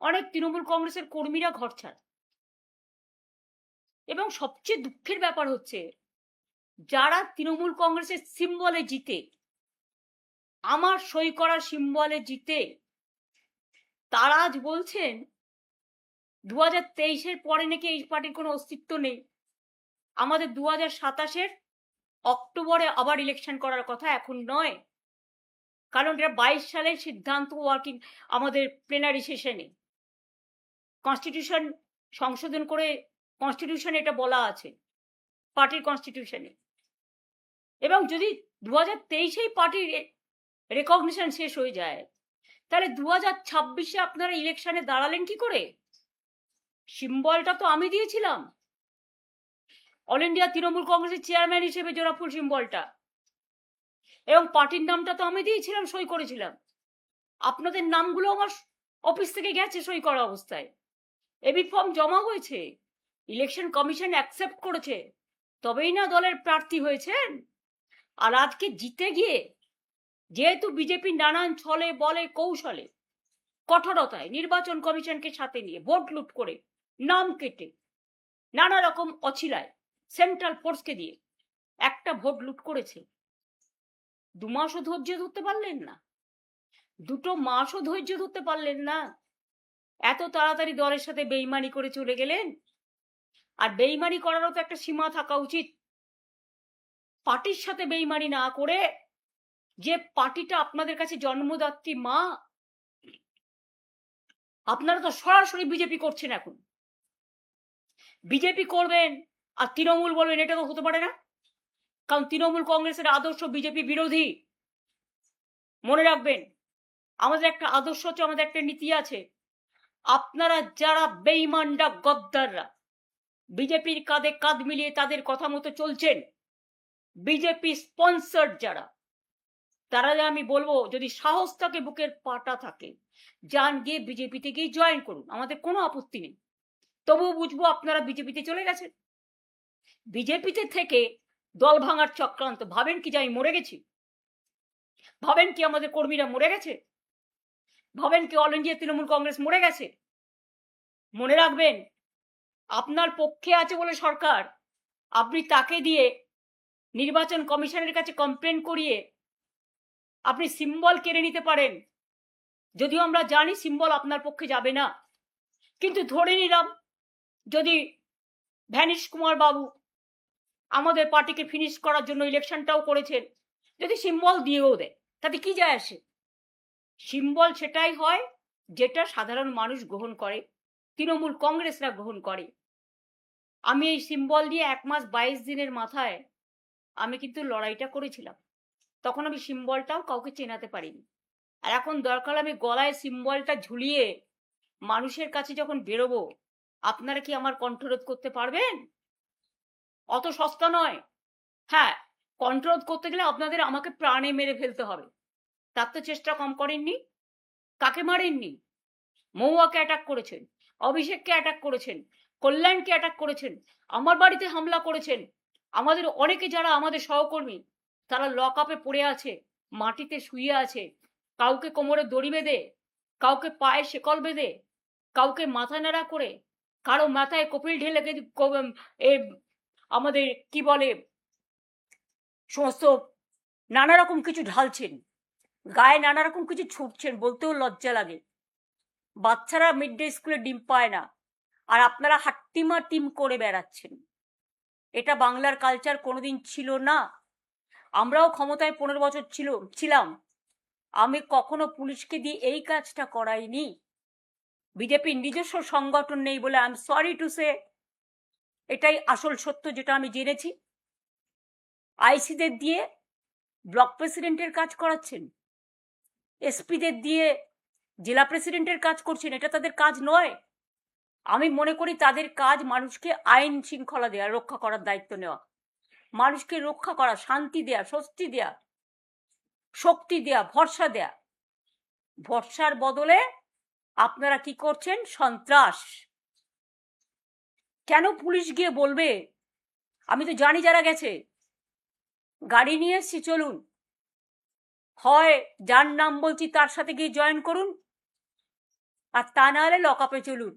অনেক তৃণমূল কংগ্রেসের কর্মীরা ঘর ছাড়। এবং সবচেয়ে দুঃখের ব্যাপার হচ্ছে, যারা তৃণমূল কংগ্রেসের সিম্বলে জিতে, আমার সই করা সিম্বলে জিতে, তারা আজ বলছেন 2023-এর পরে নাকি এই পার্টির কোনো অস্তিত্ব নেই। আমাদের 2027-এর অক্টোবরে আবার ইলেকশন করার কথা, এখন নয়। কারণ এটা 22 সালের সিদ্ধান্ত ওয়ার্কিং আমাদের প্লেনারি সেশনে কনস্টিটিউশন সংশোধন করে কনস্টিটিউশনে এটা বলা আছে, পার্টির কনস্টিটিউশনে। এবং যদি 2023-এই পার্টির রেকগনিশন শেষ হয়ে যায়, তাহলে 2026-এ আপনারা ইলেকশনে দাঁড়ালেন কি করে? সিম্বলটা তো আমি দিয়েছিলাম, অল ইন্ডিয়া তৃণমূল কংগ্রেসের চেয়ারম্যান হিসেবে জোড়াফুল সিম্বলটা, এবং পার্টির নামটা তো আমি দিয়েছিলাম, সই করেছিলাম। আপনাদের নামগুলো আমার অফিস থেকে গেছে সই করা অবস্থায়, এবি ফর্ম জমা হয়েছে, ইলেকশন কমিশন অ্যাকসেপ্ট করেছে, তবেই না দলের প্রার্থী হয়েছেন। আর আজকে জিতে গিয়ে, যেহেতু বিজেপি নানান ছলে বলে কৌশলে কঠোরতায় নির্বাচন কমিশনকে সাথে নিয়ে ভোট লুট করে, নাম কেটে, নানা রকম অছিলায় সেন্ট্রাল ফোর্সকে দিয়ে একটা ভোট লুট করেছে, 2 মাসও ধৈর্য ধরতে পারলেন না, 2 মাসও ধৈর্য ধরতে পারলেন না, এত তাড়াতাড়ি দলের সাথে বেইমানি করে চলে গেলেন। আর বেইমানি করারও তো একটা সীমা থাকা উচিত। পার্টির সাথে বেইমানি না করে, যে পার্টিটা আপনাদের কাছে জন্মদাত্রী মা, আপনারা তো সরাসরি বিজেপি করছেন। এখন বিজেপি করবেন আর তৃণমূল বলবেন, এটা তো হতে পারে না। কারণ তৃণমূল কংগ্রেসের আদর্শ বিজেপি বিরোধী। মনে রাখবেন, আমাদের একটা আদর্শ আছে, আমাদের একটা নীতি আছে। আপনারা যারা বেইমানরা, গদ্দাররা, বিজেপির কাঁধে কাঁধ মিলিয়ে তাদের কথা মতো চলছেন, বিজেপি স্পন্সর যারা, তারা আমি বলবো, যদি সাহস থাকে, বুকের পাটা থাকে, যান গিয়ে বিজেপিতে গিয়ে জয়েন করুন, আমাদের কোনো আপত্তি নেই। তবুও বুঝবো আপনারা বিজেপিতে চলে গেছেন। বিজেপিতে থেকে দল ভাঙার চক্রান্ত। ভাবেন কি যে আমি মরে গেছি? ভাবেন কি আমাদের কর্মীরা মরে গেছে? ভাবেন কি অল ইন্ডিয়া তৃণমূল কংগ্রেস মরে গেছে? মনে রাখবেন, আপনার পক্ষে আছে বলে সরকার, আপনি তাকে দিয়ে নির্বাচন কমিশনের কাছে কমপ্লেন করিয়ে আপনি সিম্বল কেড়ে নিতে পারেন। যদিও আমরা জানি সিম্বল আপনার পক্ষে যাবে না, কিন্তু ধরে নিলাম যদি ভ্যানিশ কুমার বাবু আমাদের পার্টিকে ফিনিশ করার জন্য ইলেকশনটাও করেছেন, যদি সিম্বল দিয়েও দেয়, তাতে কি যায় আসে? সিম্বল সেটাই হয় যেটা সাধারণ মানুষ গ্রহণ করে, তৃণমূল কংগ্রেসরা গ্রহণ করে। আমি এই সিম্বল নিয়ে 1 মাস 22 দিনের মাথায় আমি কিন্তু লড়াইটা করেছিলাম। তখন আমি সিম্বলটাও কাউকে চেনাতে পারিনি। আর এখন দরকার আমি গলায় সিম্বলটা ঝুলিয়ে মানুষের কাছে যখন বেরোবো, আপনারা কি আমার কণ্ঠরোধ করতে পারবেন? অত সস্তা নয়। হ্যাঁ, কণ্ঠরোধ করতে গেলে আপনাদের আমাকে প্রাণে মেরে ফেলতে হবে। তার তো চেষ্টা কম করেননি। কাকে মারেননি? মহুয়াকে অ্যাটাক করেছেন, অভিষেককে অ্যাটাক করেছেন, কল্যাণকে অ্যাটাক করেছেন, আমার বাড়িতে হামলা করেছেন। আমাদের অনেকে যারা আমাদের সহকর্মী, তারা লক আপে পড়ে আছে, মাটিতে শুয়ে আছে, কাউকে কোমরে দড়ি বেঁধে, কাউকে পায়ে শেকল বেঁধে, কাউকে মাথা নেড়া করে, কারো মাথায় কপিল ঢেলে আমাদের কি বলে সমস্ত নানা রকম কিছু ঢালছেন, গায়ে নানা রকম কিছু ছুটছেন, বলতেও লজ্জা লাগে। বাচ্চারা মিড ডে স্কুলে ডিম পায় না, আর আপনারা হাট্টিমা টিম করে বেড়াচ্ছেন। এটা বাংলার কালচার কোনোদিন ছিল না। আমরাও ক্ষমতায় 15 বছর ছিলাম, আমি কখনো পুলিশকে দিয়ে এই কাজটা করাইনি। বিজেপির নিজস্ব সংগঠন নেই বলে I am sorry to say, এটাই আসল সত্য যেটা আমি জেনেছি। আইসিদের দিয়ে ব্লক প্রেসিডেন্টের কাজ করাচ্ছেন, এসপিদের দিয়ে জেলা প্রেসিডেন্টের কাজ করছেন, এটা তাদের কাজ নয়। আমি মনে করি তাদের কাজ মানুষকে আইন শৃঙ্খলা দেওয়া, রক্ষা করার দায়িত্ব নেওয়া, মানুষকে রক্ষা করা, শান্তি দেয়া, স্বস্তি দেয়া, শক্তি দেয়া, ভরসা দেয়া। ভরসার বদলে আপনারা কি করছেন? সন্ত্রাস। কেন পুলিশ গিয়ে বলবে? আমি তো জানি যারা গেছে, গাড়ি নিয়ে এসছি, চলুন, হয় যার নাম বলছি তার সাথে গিয়ে জয়েন করুন, আর তা না হলে লকআপে চলুন।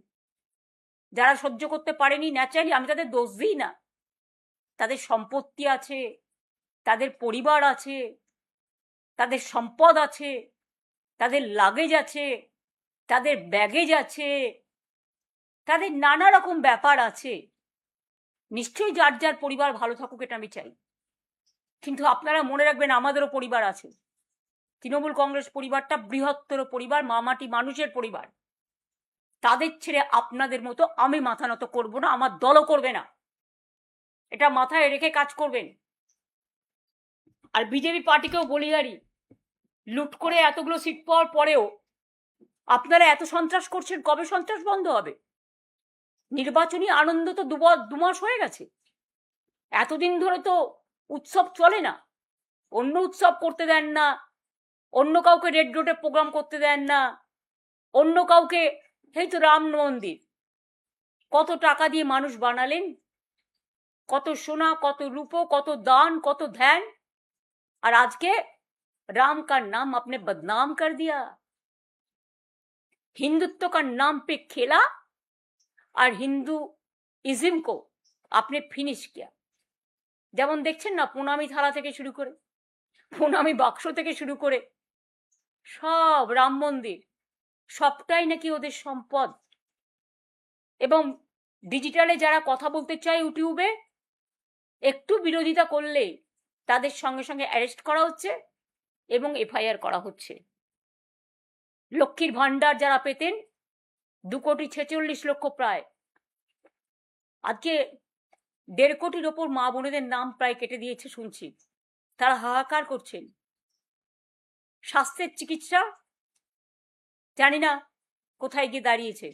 যারা সহ্য করতে পারেনি ন্যাচারালি, আমি তাদের দোষ দিই না, তাদের সম্পত্তি আছে, তাদের পরিবার আছে, তাদের সম্পদ আছে, তাদের লাগেজ আছে, তাদের ব্যাগেজ আছে, তাদের নানা রকম ব্যাপার আছে। নিশ্চয়ই যার যার পরিবার ভালো থাকুক, এটা আমি চাই। কিন্তু আপনারা মনে রাখবেন, আমাদেরও পরিবার আছে। তৃণমূল কংগ্রেস পরিবারটা বৃহত্তর পরিবার, মামাটি মানুষের পরিবার। তাদের ছেড়ে আপনাদের মতো আমি মাথা নত করবো না, আমার দলও করবে না। এটা মাথায় রেখে কাজ করবেন। আর বিজেপি পার্টিকেও বলি, আরি লুট করে এতগুলো সিট পাওয়ার পরেও আপনারা এত সন্ত্রাস করছেন, কবে সন্ত্রাস বন্ধ হবে? নির্বাচনী আনন্দ তো 2 মাস হয়ে গেছে। এতদিন ধরে তো উৎসব চলে না, অন্য উৎসব করতে দেন না, অন্য কাউকে রেড রোডে প্রোগ্রাম করতে দেন না, অন্য কাউকে, এই তো রাম মন্দির কত টাকা দিয়ে মানুষ বানালেন, কত সোনা, কত রূপো, কত দান, কত ধ্যান, और आज के राम का नाम आपने बदनाम कर दिया, हिंदुत्व का नाम पे खेला और हिंदुइज्म को आपने फिनिश किया। যেমন দেখছেন না, প্রণামী থালা থেকে শুরু করে, প্রণামী বাক্স থেকে শুরু করে সব রাম মন্দির, সবটাই নাকি ওদের সম্পদ। এবং ডিজিটালে যারা কথা বলতে চায় ইউটিউবে, একটু বিরোধিতা করলে তাদের সঙ্গে সঙ্গে অ্যারেস্ট করা হচ্ছে এবং এফআইআর করা হচ্ছে। লক্ষ্মীর ভান্ডার যারা পেতেন 2,46,00,000 প্রায়, আজকে 1.5 কোটির ওপর মা বোনেদের নাম প্রায় কেটে দিয়েছে শুনছি। তারা হাহাকার করছেন। স্বাস্থ্যের চিকিৎসা জানি না কোথায় গিয়ে দাঁড়িয়েছে।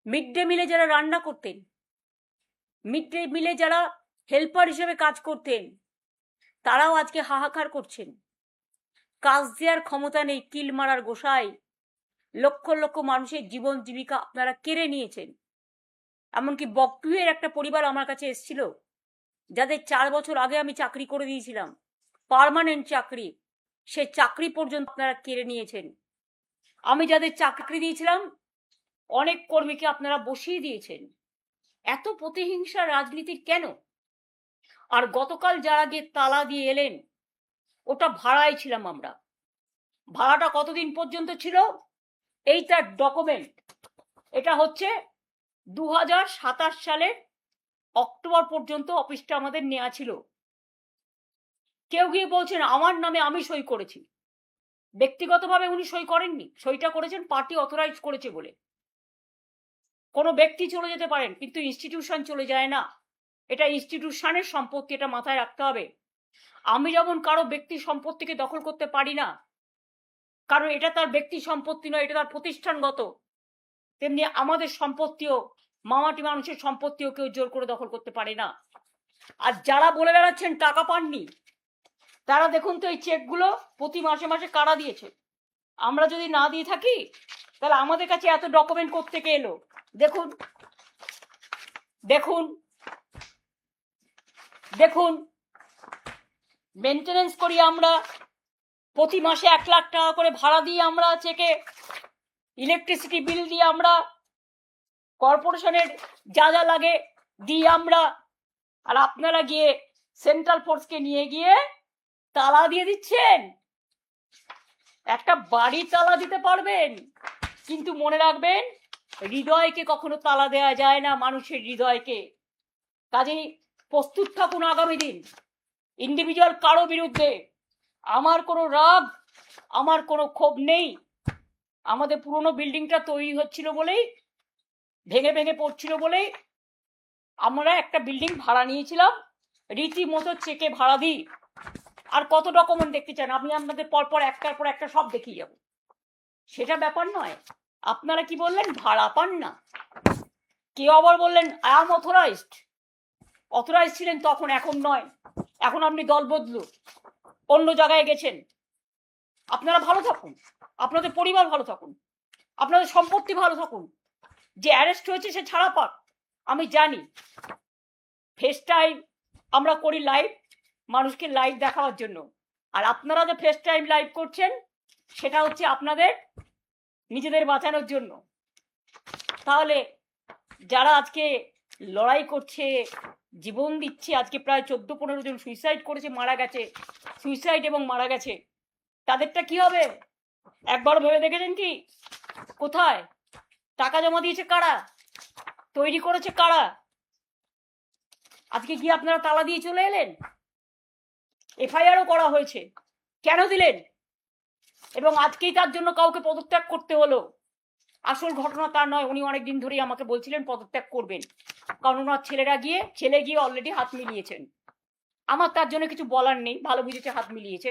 মিড ডে মিলে যারা রান্না করতেন, মিড ডে মিলে যারা হেল্পার হিসেবে কাজ করতেন, তারাও আজকে হাহাকার করছেন। কাজ দেওয়ার ক্ষমতা নেই, কিল মারার গোসাই। লক্ষ লক্ষ মানুষের জীবন জীবিকা আপনারা কেড়ে নিয়েছেন। এমনকি বকটুয়ের একটা পরিবার আমার কাছে এসেছিল, যাদের 4 বছর আগে আমি চাকরি করে দিয়েছিলাম, পার্মানেন্ট চাকরি, সে চাকরি পর্যন্ত আপনারা কেড়ে নিয়েছেন। আমি যাদের চাকরি দিয়েছিলাম, অনেক কর্মীকে আপনারা বসিয়ে দিয়েছেন। এত প্রতিহিংসা রাজনীতির কেন? আর গতকাল যারা গিয়ে তালা দিয়ে এলেন, ওটা ভাড়ায় ছিলাম আমরা। ভাড়াটা কতদিন পর্যন্ত ছিল? এই তার ডকুমেন্ট। এটা হচ্ছে 2027 সালের অক্টোবর পর্যন্ত অফিসটা আমাদের নেওয়া ছিল। কেউ গিয়ে বলছেন আমার নামে আমি সই করেছি। ব্যক্তিগতভাবে উনি সই করেননি, সইটা করেছেন পার্টি অথরাইজ করেছে বলে। কোনো ব্যক্তি চলে যেতে পারেন, কিন্তু ইনস্টিটিউশন চলে যায় না। এটা ইনস্টিটিউশনের সম্পত্তি, এটা মাথায় রাখতে হবে। আমি যেমন কারো ব্যক্তি সম্পত্তিকে দখল করতে পারি না, কারণ এটা তার ব্যক্তি সম্পত্তি নয়, এটা তার প্রতিষ্ঠানগত, তেমনি আমাদের সম্পত্তিও, মামাটি মানুষের সম্পত্তিও কেউ জোর করে দখল করতে পারে না। আর যারা বলে বেড়াচ্ছেন টাকা পাননি, তারা দেখুন তো এই চেকগুলো প্রতি মাসে মাসে কারা দিয়েছে। আমরা যদি না দিয়ে থাকি তাহলে আমাদের কাছে এত ডকুমেন্ট কোত্থেকে এলো? দেখুন দেখুন দেখুন, মেনটেনেন্স করি আমরা, প্রতি মাসে 1 লাখ টাকা করে ভাড়া দিয়ে আমরা চেকে, ইলেকট্রিসিটি বিল দিয়ে আমরা, কর্পোরেশনের যা যা লাগে দিই আমরা। আর আপনারা গিয়ে সেন্ট্রাল ফোর্সকে নিয়ে গিয়ে তালা দিয়ে দিচ্ছেন। একটা বাড়ি তালা দিতে পারবেন, কিন্তু মনে রাখবেন হৃদয়কে কখনো তালা দেওয়া যায় না, মানুষের হৃদয়কে। কাজেই প্রস্তুত থাকুন আগামী দিন। ইন্ডিভিজুয়াল কারো বিরুদ্ধে আমার কোনো রাগ, আমার কোনো ক্ষোভ নেই। আমাদের পুরনো বিল্ডিংটা তৈরি হচ্ছিল বলেই, ভেঙে ভেঙে পড়ছিল বলেই আমরা একটা বিল্ডিং ভাড়া নিয়েছিলাম, রীতিমতো চেকে ভাড়া দিই। আর কত ডকুমেন্ট দেখতে চান? আমি আপনাদের পরপর একটার পর একটা সব দেখিয়ে যাব, সেটা ব্যাপার নয়। আপনারা কি বললেন? ভাড়া পান না। কেউ আবার বললেন আই এম অথরাইজড। অথরাইজ ছিলেন তখন, এখন নয়। এখন আপনি দল বদলু, অন্য জায়গায় গেছেন। আপনারা ভালো থাকুন, আপনাদের পরিবার ভালো থাকুন, আপনাদের সম্পত্তি ভালো থাকুন। যে অ্যারেস্ট হয়েছে সে ছাড়া পাক। আমি জানি ফেস টাইম আমরা করি লাইভ, মানুষকে লাইভ দেখাবার জন্য। আর আপনারা যে ফেস টাইম লাইভ করছেন, সেটা হচ্ছে আপনাদের নিজেদের বাঁচানোর জন্য। তাহলে যারা আজকে লড়াই করছে, জীবন দিচ্ছে, আজকে প্রায় 14-15 জন সুইসাইড করেছে, মারা গেছে, সুইসাইড এবং মারা গেছে, তাদেরটা কি হবে একবার ভেবে দেখেছেন কি? কোথায় টাকা জমা দিয়েছে কারা, তৈরি করেছে কারা? আজকে কি আপনারা তালা দিয়ে চলে এলেন? এফআইআরও করা হয়েছে, কেন দিলেন? এবং আজকেই তার জন্য কাউকে পদত্যাগ করতে হলো। আসল ঘটনা তা নয়, উনি অনেকদিন ধরেই আমাকে বলছিলেন পদত্যাগ করবেন, কারণ ওনার ছেলে গিয়ে অলরেডি হাত মিলিয়েছেন। আমার তার জন্য কিছু বলার নেই, ভালো বুঝেছে হাত মিলিয়েছে।